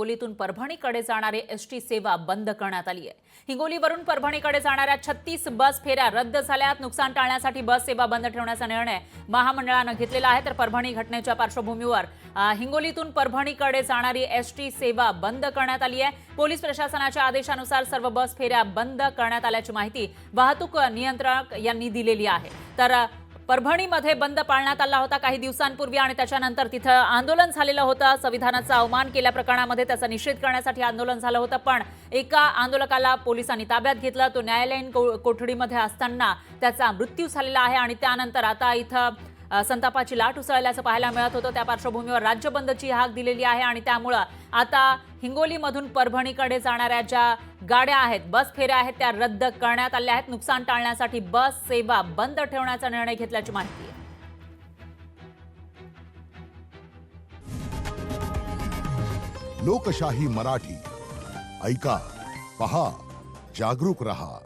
हिंगोलीतून परभणीकडे जाणारी एसटी सेवा बंद करण्यात आली आहे। हिंगोलीवरून परभणीकडे जाणाऱ्या 36 बस फेऱ्या रद्द झाल्यात। नुकसान टाळण्यासाठी बस सेवा बंद ठेवण्याचा निर्णय महामंडळाने घेतलेला आहे। तर परभणी घटनेच्या पार्श्वभूमीवर हिंगोलीतून परभणीकडे जाणारी एसटी सेवा बंद करण्यात आली आहे। पोलीस प्रशासनाच्या आदेशानुसार सर्व बस फेऱ्या बंद करण्यात आल्याची माहिती वाहतूक नियंत्रक यांनी दिलेली आहे। तर परभणीमध्ये बंद पाळण्यात आला होता काही दिवसांपूर्वी आणि त्याच्यानंतर तिथे आंदोलन झालेलं होतं। संविधानाचा अवमान केल्या प्रकरणामध्ये त्याचा निषेध करण्यासाठी आंदोलन झालं होतं, पण एका आंदोलकाला पोलिसांनी ताब्यात घेतलं। तो न्यायालयीन कोठडीमध्ये असताना त्याचा मृत्यू झालेला आहे आणि त्यानंतर आता इथं संतापाची लाट उसळल्याचं पाहायला मिळत होतं। त्या पार्श्वभूमीवर राज्य बंदची हाक दिलेली आहे आणि त्यामुळे आता हिंगोलीमधून परभणीकडे जाणाऱ्या ज्या गाड्या आहेत, बस फेऱ्या आहेत, त्या रद्द करण्यात आल्या आहेत। नुकसान टाळण्यासाठी बस सेवा बंद ठेवण्याचा निर्णय घेतल्याची माहिती आहे। लोकशाही मराठी ऐका, पहा, जागरूक रहा।